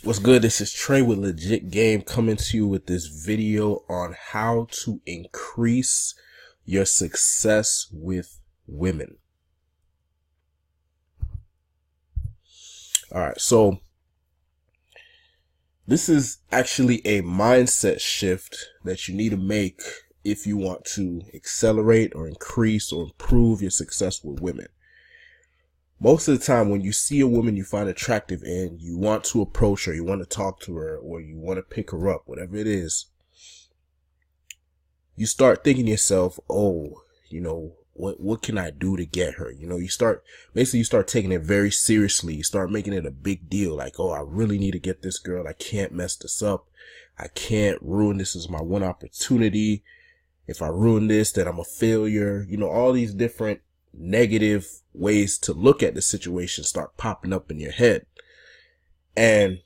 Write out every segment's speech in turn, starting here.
What's good? This is Trey with Legit Game coming to you with this video on how to increase your success with women. Alright, so this is actually a mindset shift that you need to make if you want to accelerate or increase or improve your success with women. Most of the time when you see a woman you find attractive and you want to approach her, you want to talk to her, or you want to pick her up, whatever it is, you start thinking to yourself, what can I do to get her? You start taking it very seriously. You start making it a big deal. Like, I really need to get this girl. I can't mess this up. I can't ruin this. This is my one opportunity. If I ruin this, then I'm a failure. All these different negative ways to look at the situation start popping up in your head. And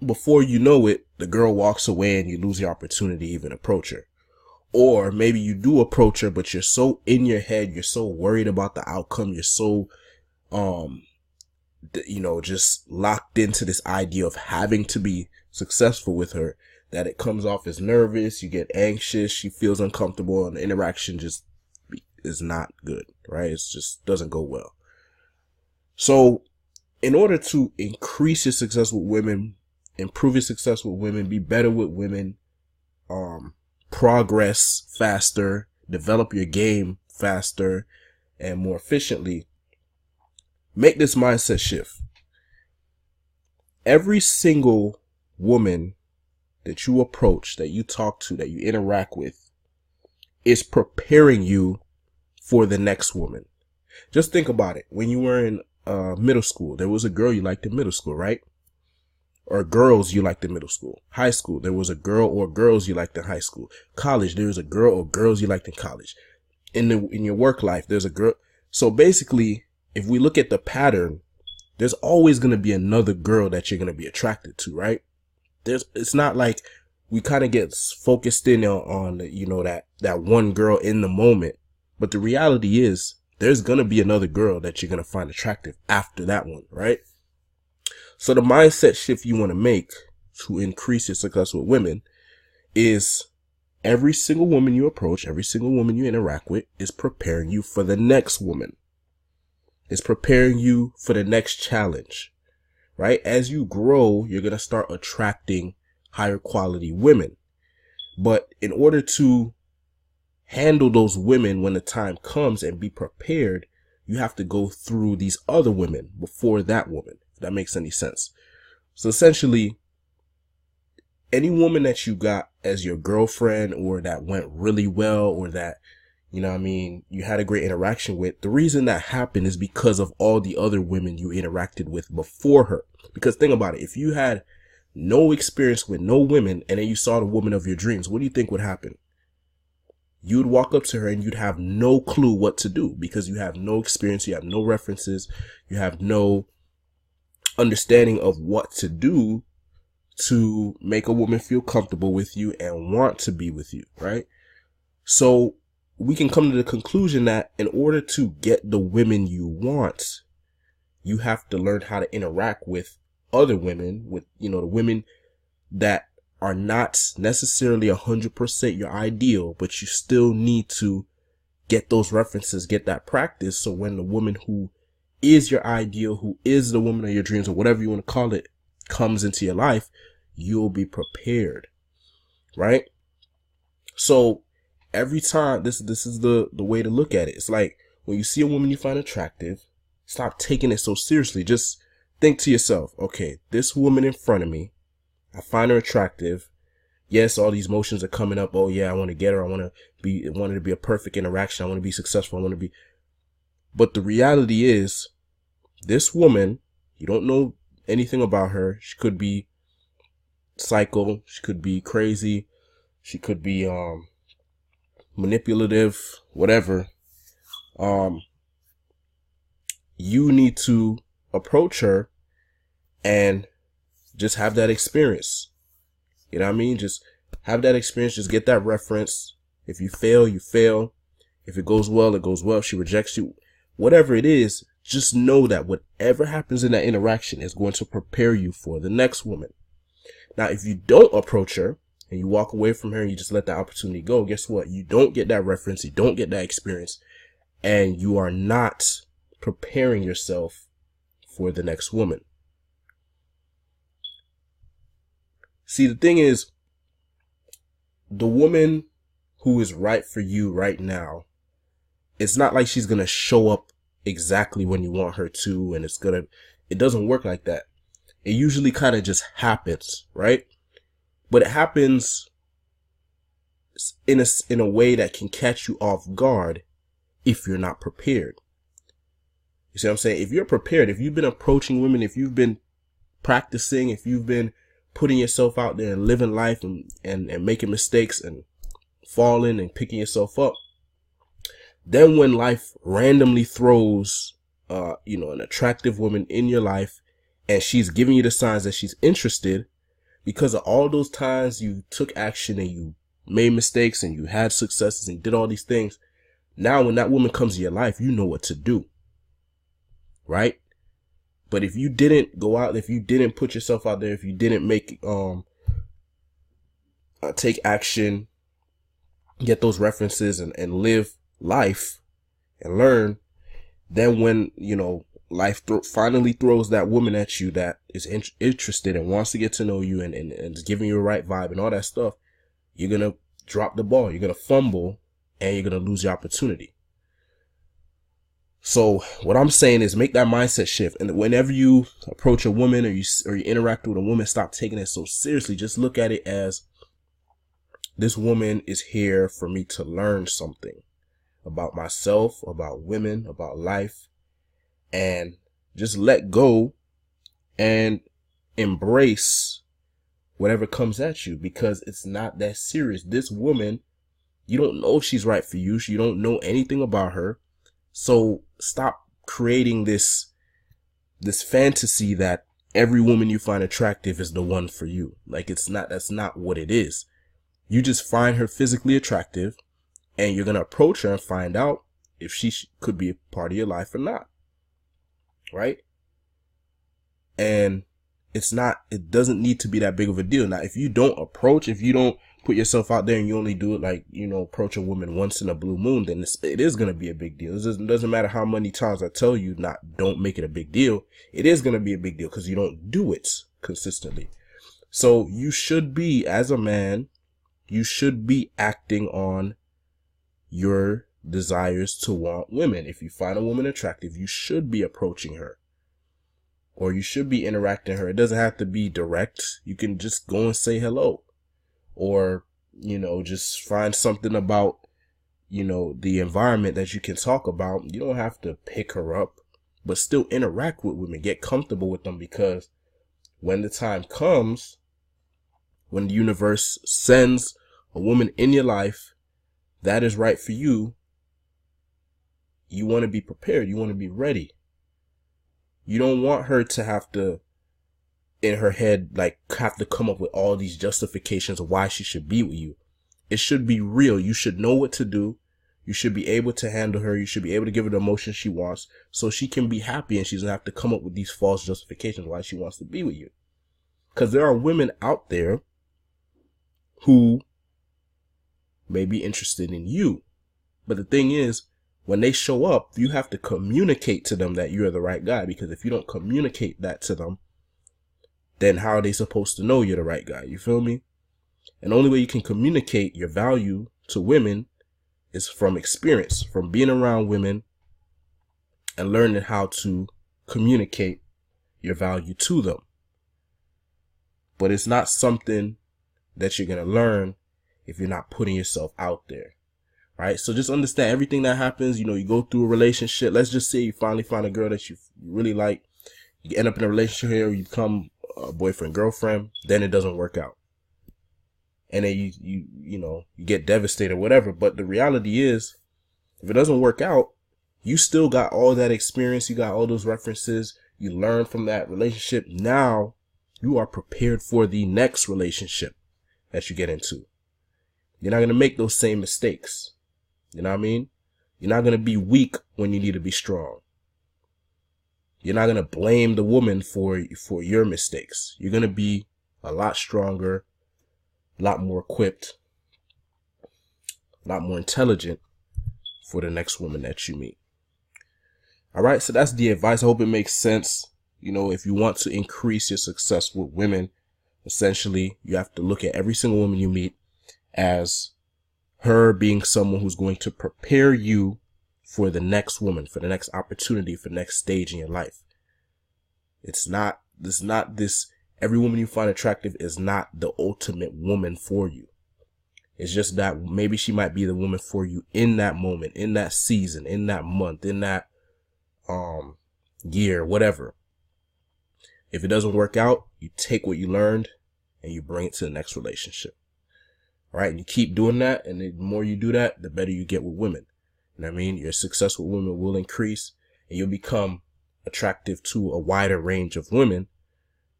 before you know it, the girl walks away and you lose the opportunity to even approach her. Or maybe you do approach her, but you're so in your head, you're so worried about the outcome, you're so just locked into this idea of having to be successful with her that it comes off as nervous, you get anxious, she feels uncomfortable, and the interaction just is not good, right? It just doesn't go well. So in order to increase your success with women, improve your success with women, be better with women, progress faster, develop your game faster and more efficiently, make this mindset shift. Every single woman that you approach, that you talk to, that you interact with is preparing you for the next woman. Just think about it. When you were in middle school, there was a girl you liked in middle school, right? Or girls you liked in middle school. High school, there was a girl or girls you liked in high school. College, there was a girl or girls you liked in college. In your work life, there's a girl. So basically, if we look at the pattern, there's always going to be another girl that you're going to be attracted to, right? It's not like we kind of get focused in on that one girl in the moment. But the reality is there's going to be another girl that you're going to find attractive after that one, right? So the mindset shift you want to make to increase your success with women is every single woman you approach, every single woman you interact with is preparing you for the next woman. It's preparing you for the next challenge, right? As you grow, you're going to start attracting higher quality women. But in order to handle those women when the time comes and be prepared, you have to go through these other women before that woman, if that makes any sense. So essentially, any woman that you got as your girlfriend or that went really well or that, you had a great interaction with, the reason that happened is because of all the other women you interacted with before her. Because think about it, if you had no experience with no women and then you saw the woman of your dreams, what do you think would happen? You'd walk up to her and you'd have no clue what to do because you have no experience, you have no references, you have no understanding of what to do to make a woman feel comfortable with you and want to be with you, right? So we can come to the conclusion that in order to get the women you want, you have to learn how to interact with other women, with, the women that are not necessarily 100% your ideal, but you still need to get those references, get that practice. So when the woman who is your ideal, who is the woman of your dreams or whatever you want to call it, comes into your life, you'll be prepared, right? So every time, this is the way to look at it. It's like when you see a woman you find attractive, stop taking it so seriously. Just think to yourself, okay, this woman in front of me, I find her attractive. Yes, all these emotions are coming up. Oh yeah, I want to get her. I want it to be a perfect interaction. I want to be successful. But the reality is, this woman, you don't know anything about her. She could be psycho. She could be crazy. She could be manipulative, whatever. You need to approach her and just have that experience. You know what I mean? Just have that experience. Just get that reference. If you fail, you fail. If it goes well, it goes well. If she rejects you, whatever it is, just know that whatever happens in that interaction is going to prepare you for the next woman. Now, if you don't approach her and you walk away from her and you just let the opportunity go, guess what? You don't get that reference. You don't get that experience, and you are not preparing yourself for the next woman. See, the thing is, the woman who is right for you right now, it's not like she's going to show up exactly when you want her to, and it doesn't work like that. It usually kind of just happens, right? But it happens in a way that can catch you off guard if you're not prepared. You see what I'm saying? If you're prepared, if you've been approaching women, if you've been practicing, if you've been putting yourself out there and living life and making mistakes and falling and picking yourself up, then when life randomly throws, an attractive woman in your life, and she's giving you the signs that she's interested, because of all those times you took action and you made mistakes and you had successes and did all these things, now when that woman comes to your life, you know what to do, right? But if you didn't go out, if you didn't put yourself out there, if you didn't take action, get those references and live life and learn, then when, life finally throws that woman at you that is interested and wants to get to know you and is giving you the right vibe and all that stuff, you're going to drop the ball. You're going to fumble and you're going to lose your opportunity. So what I'm saying is make that mindset shift. And whenever you approach a woman or you interact with a woman, stop taking it so seriously. Just look at it as, this woman is here for me to learn something about myself, about women, about life, and just let go and embrace whatever comes at you, because it's not that serious. This woman, you don't know if she's right for you. You don't know anything about her. So stop creating this fantasy that every woman you find attractive is the one for you. Like, that's not what it is. You just find her physically attractive, and you're going to approach her and find out if she could be a part of your life or not. Right? And it doesn't need to be that big of a deal. Now, if you don't put yourself out there and you only do it approach a woman once in a blue moon, then it is going to be a big deal. It doesn't matter how many times I tell you don't make it a big deal. It is going to be a big deal because you don't do it consistently. So you should be, as a man, you should be acting on your desires to want women. If you find a woman attractive, you should be approaching her, or you should be interacting her. It doesn't have to be direct. You can just go and say hello, or, just find something about, the environment that you can talk about. You don't have to pick her up, but still interact with women, get comfortable with them, because when the time comes, when the universe sends a woman in your life that is right for you, you want to be prepared. You want to be ready. You don't want her to have to, in her head, have to come up with all these justifications of why she should be with you. It should be real. You should know what to do. You should be able to handle her. You should be able to give her the emotions she wants so she can be happy, and she doesn't have to come up with these false justifications why she wants to be with you. Because there are women out there who may be interested in you. But the thing is, when they show up, you have to communicate to them that you're the right guy, because if you don't communicate that to them, then how are they supposed to know you're the right guy? You feel me? And the only way you can communicate your value to women is from experience, from being around women and learning how to communicate your value to them. But it's not something that you're going to learn if you're not putting yourself out there. Right? So just understand everything that happens. You go through a relationship. Let's just say you finally find a girl that you really like. You end up in a relationship here, you become a boyfriend, girlfriend, then it doesn't work out. And then you get devastated or whatever. But the reality is, if it doesn't work out, you still got all that experience. You got all those references. You learn from that relationship. Now you are prepared for the next relationship that you get into. You're not going to make those same mistakes. You know what I mean? You're not going to be weak when you need to be strong. you're not going to blame the woman for your mistakes. You're going to be a lot stronger, a lot more equipped, a lot more intelligent for the next woman that you meet. All right, so that's the advice. I hope it makes sense. You know, if you want to increase your success with women, essentially, you have to look at every single woman you meet as her being someone who's going to prepare you for the next woman, for the next opportunity, for the next stage in your life. It's not this, every woman you find attractive is not the ultimate woman for you. It's just that maybe she might be the woman for you in that moment, in that season, in that month, in that year, whatever. If it doesn't work out, you take what you learned and you bring it to the next relationship. All right. And you keep doing that. And the more you do that, the better you get with women. You know what I mean? Your success with women will increase and you'll become attractive to a wider range of women.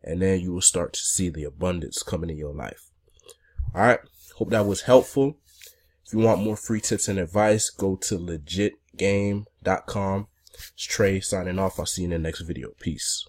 And then you will start to see the abundance coming in your life. All right. Hope that was helpful. If you want more free tips and advice, go to legitgame.com. It's Trey signing off. I'll see you in the next video. Peace.